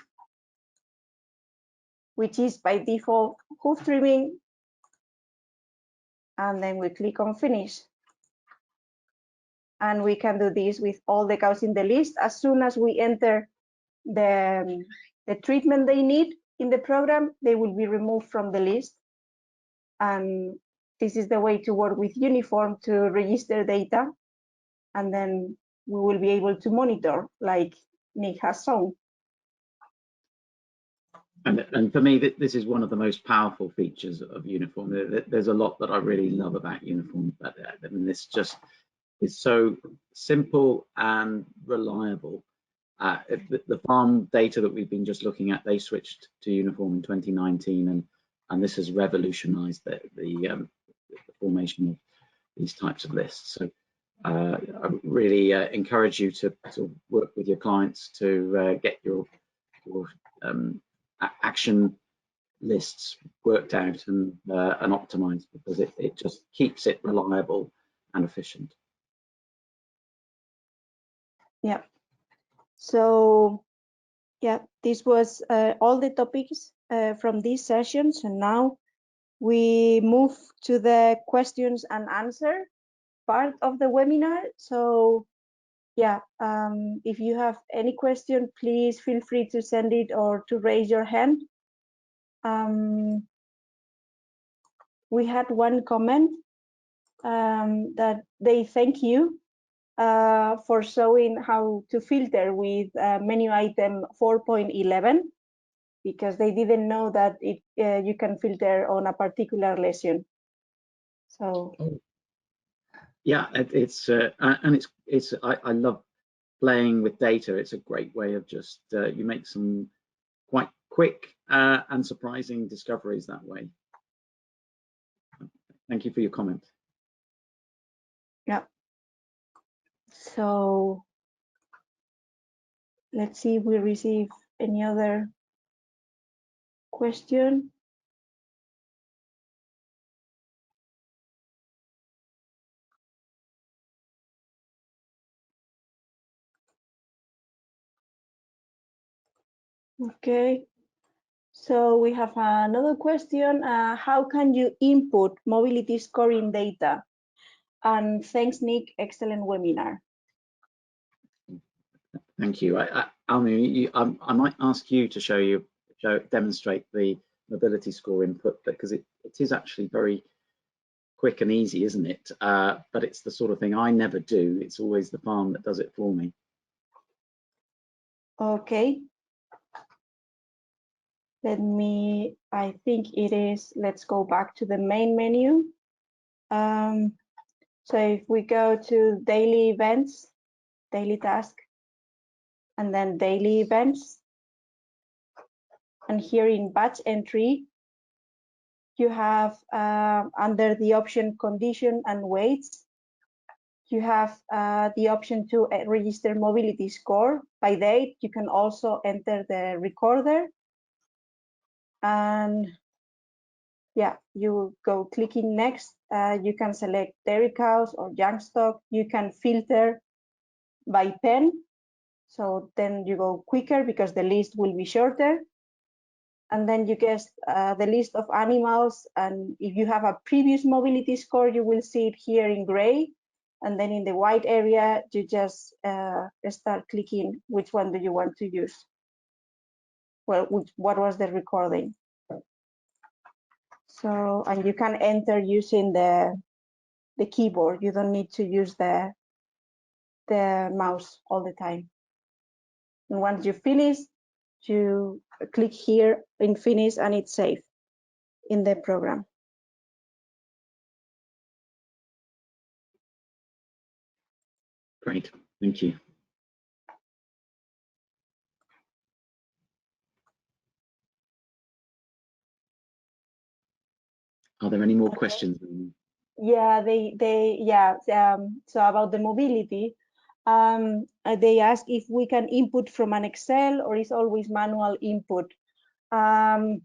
which is by default hoof trimming, and then we click on finish. And we can do this with all the cows in the list. As soon as we enter the treatment they need in the program, they will be removed from the list. And this is the way to work with UNIFORM to register data. And then we will be able to monitor, like Nick has shown. And for me, this is one of the most powerful features of UNIFORM. There's a lot that I really love about UNIFORM, but I mean, this just is so simple and reliable. The farm data that we've been just looking at, they switched to UNIFORM in 2019, and this has revolutionized the formation of these types of lists. So I really encourage you to work with your clients to get your action lists worked out and optimized, because it just keeps it reliable and efficient. Yeah. So yeah, this was all the topics from this session. So now we move to the questions and answer part of the webinar. So yeah, if you have any question, please feel free to send it or to raise your hand. We had one comment that they thank you for showing how to filter with menu item 4.11, because they didn't know that you can filter on a particular lesion. So yeah, I love playing with data. It's a great way of just you make some quite quick and surprising discoveries that way. Thank you for your comment. yeah. So let's see if we receive any other question. Okay, so we have another question. How can you input mobility scoring data? And thanks, Nick, excellent webinar. Thank you. I mean, I might ask you to demonstrate the mobility score input, because it is actually very quick and easy, isn't it? But it's the sort of thing I never do. It's always the farm that does it for me. Okay. I think it is, let's go back to the main menu. So if we go to daily events, daily task, and then daily events, and here in batch entry, you have under the option condition and weights, you have the option to register mobility score by date. You can also enter the recorder, and yeah, you go clicking next. You can select dairy cows or young stock. You can filter by pen, so then you go quicker because the list will be shorter. And then you get the list of animals, and if you have a previous mobility score, you will see it here in gray, and then in the white area you just start clicking which one do you want to use. Well, what was the recording. So, and you can enter using the keyboard. You don't need to use the mouse all the time. And once you finish, you click here in finish, and it's saved in the program. Great, thank you. Are there any more questions? Yeah, so about the mobility, they ask if we can input from an Excel or is always manual input. Graham,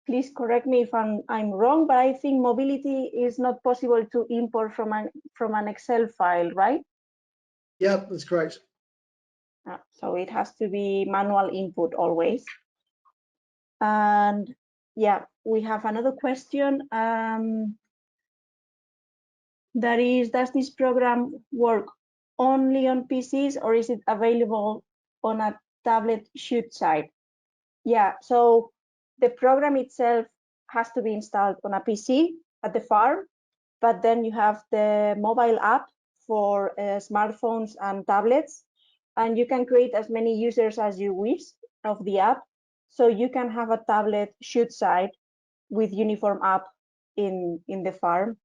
please correct me if I'm wrong, but I think mobility is not possible to import from an Excel file, right? Yeah, that's correct. So it has to be manual input always. And yeah, we have another question. That is, does this program work only on PCs, or is it available on a tablet shoot side? Yeah, so the program itself has to be installed on a PC at the farm, but then you have the mobile app for smartphones and tablets, and you can create as many users as you wish of the app. So you can have a tablet shoot side with Uniform app in the farm,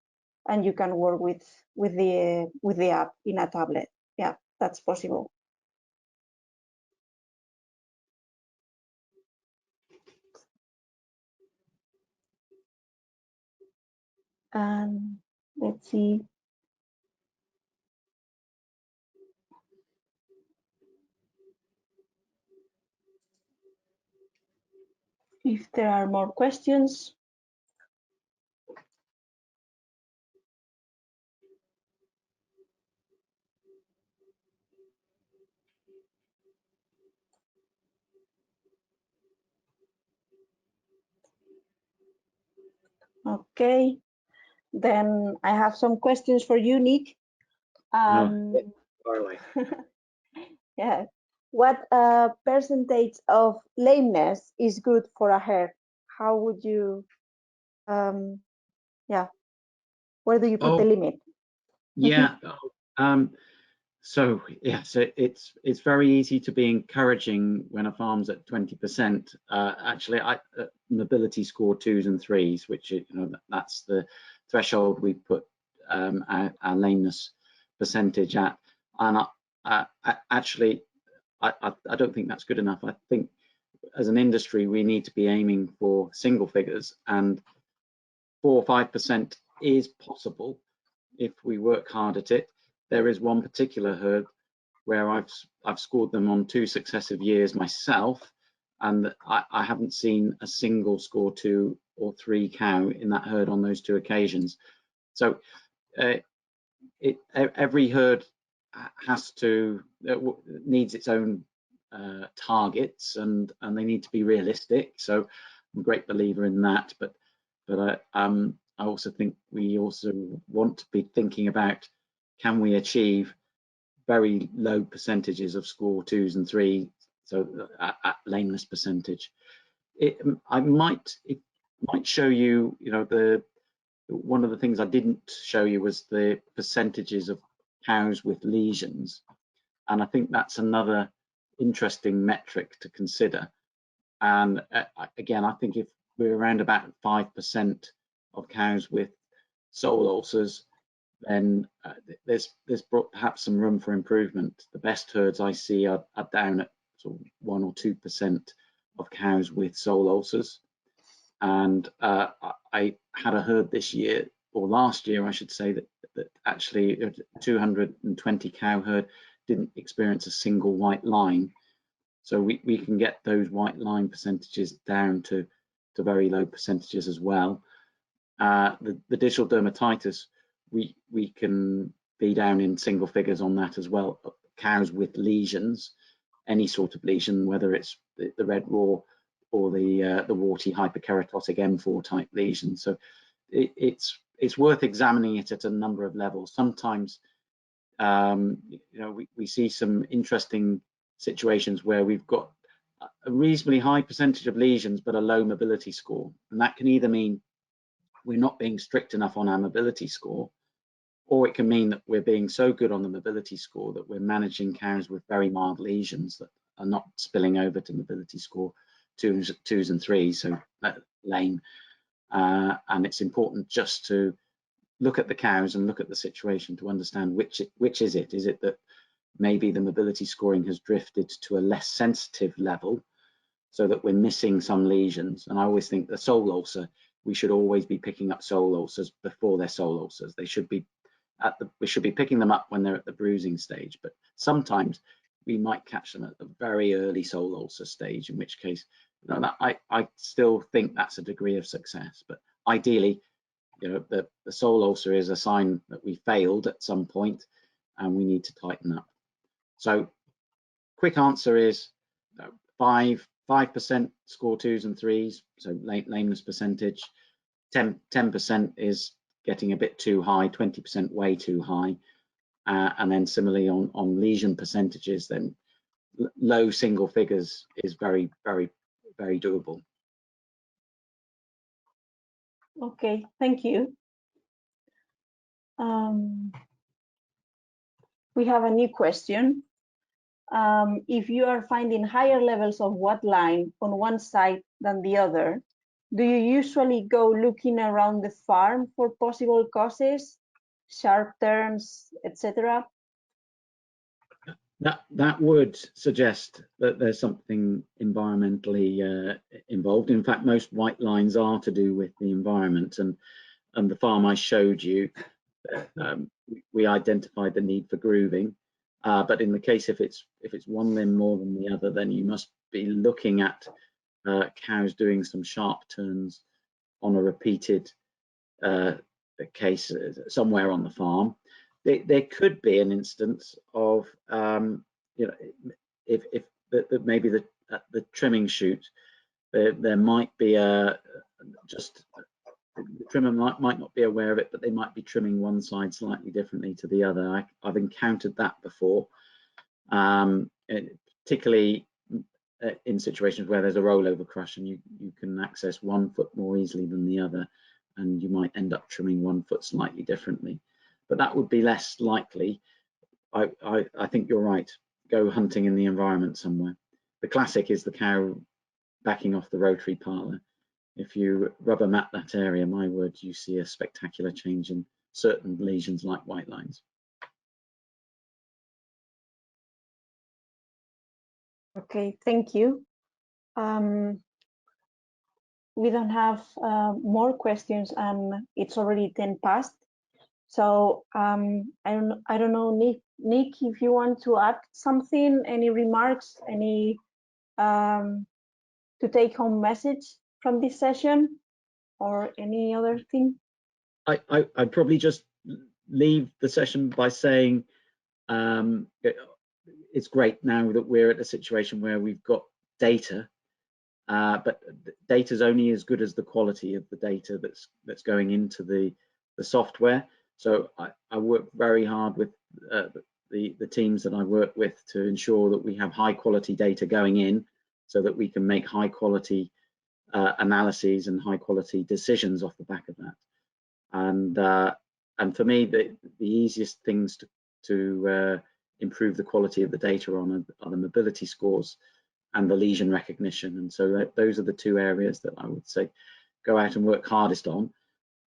and you can work with the app in a tablet. Yeah, that's possible. Let's see. If there are more questions. Okay, then I have some questions for you, Nick. Yeah. What percentage of lameness is good for a hair? How would you, yeah, where do you put the limit? Yeah. So it's very easy to be encouraging when a farm's at 20%. Actually, mobility score 2s and 3s, which that's the threshold we put our lameness percentage at. And actually, I don't think that's good enough. I think as an industry we need to be aiming for single figures, and 4 or 5% is possible if we work hard at it. There is one particular herd where I've scored them on 2 successive years myself, and I haven't seen a single score 2 or 3 cow in that herd on those 2 occasions. So every herd needs its own targets, and they need to be realistic. So I'm a great believer in that, but I also think we also want to be thinking about, can we achieve very low percentages of score 2s and 3s, so at lameness percentage. It might show you, one of the things I didn't show you was the percentages of cows with lesions, and I think that's another interesting metric to consider. And again, I think if we're around about 5% of cows with sole ulcers, then there's perhaps some room for improvement. The best herds I see are down at sort of 1 or 2% of cows with sole ulcers. And I had a herd this year, or last year I should say, that actually a 220 cow herd didn't experience a single white line. So we can get those white line percentages down to very low percentages as well. The digital dermatitis, we can be down in single figures on that as well. Cows with lesions, any sort of lesion, whether it's the red raw or the warty hyperkeratotic M4 type lesion. So it's worth examining it at a number of levels. Sometimes we see some interesting situations where we've got a reasonably high percentage of lesions but a low mobility score, and that can either mean we're not being strict enough on our mobility score, or it can mean that we're being so good on the mobility score that we're managing cows with very mild lesions that are not spilling over to mobility score 2s and 3s, so lame. And it's important just to look at the cows and look at the situation to understand which is it. Is it that maybe the mobility scoring has drifted to a less sensitive level so that we're missing some lesions? And I always think the sole ulcer, we should always be picking up sole ulcers before they're sole ulcers. They should be we should be picking them up when they're at the bruising stage, but sometimes we might catch them at the very early sole ulcer stage, in which case I still think that's a degree of success. But ideally, the sole ulcer is a sign that we failed at some point and we need to tighten up. So quick answer is 5% score 2s and 3s, so lameness percentage. 10% is getting a bit too high, 20% way too high, and then similarly on lesion percentages, then low single figures is very, very, very doable. Okay, thank you. We have a new question. If you are finding higher levels of white line on one side than the other, do you usually go looking around the farm for possible causes, sharp turns, etc.? That would suggest that there's something environmentally involved. In fact, most white lines are to do with the environment, and the farm I showed you, we identified the need for grooving. But in the case if it's one limb more than the other, then you must be looking at cows doing some sharp turns on a repeated case somewhere on the farm. There could be an instance of if maybe the trimming chute, there might be the trimmer might not be aware of it, but they might be trimming one side slightly differently to the other. I've encountered that before, particularly in situations where there's a rollover crush and you can access one foot more easily than the other, and you might end up trimming one foot slightly differently. But that would be less likely. I think you're right. Go hunting in the environment somewhere. The classic is the cow backing off the rotary parlour. If you rubber mat that area, my word, you see a spectacular change in certain lesions like white lines. Okay, thank you. We don't have more questions, and it's already 10 past. So I don't know, Nick, if you want to add something, any remarks, any to take home message from this session, or any other thing? I'd probably just leave the session by saying it's great now that we're at a situation where we've got data, but data is only as good as the quality of the data that's going into the software. So I work very hard with the teams that I work with to ensure that we have high quality data going in, so that we can make high quality analyses and high quality decisions off the back of that. And for me, the easiest things to improve the quality of the data are the mobility scores and the lesion recognition. And so those are the two areas that I would say go out and work hardest on.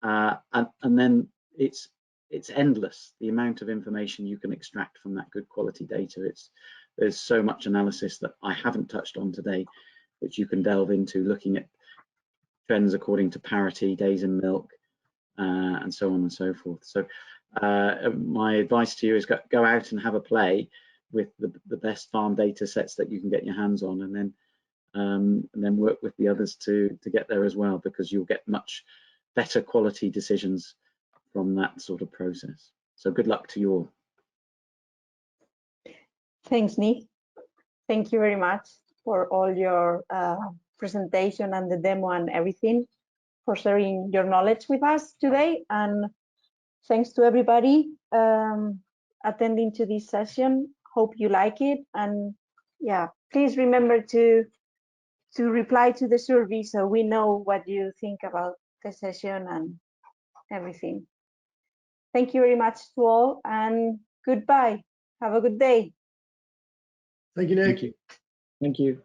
And then it's endless, the amount of information you can extract from that good quality data. There's so much analysis that I haven't touched on today, which you can delve into, looking at trends according to parity, days in milk, and so on and so forth. So my advice to you is go out and have a play with the best farm data sets that you can get your hands on, and then work with the others to get there as well, because you'll get much better quality decisions from that sort of process. So good luck to you all. Thanks, Nick. Thank you very much for all your presentation and the demo and everything, for sharing your knowledge with us today. And thanks to everybody attending to this session. Hope you like it. And yeah, please remember to reply to the survey so we know what you think about the session and everything. Thank you very much to all, and goodbye. Have a good day. Thank you, Nick. Thank you.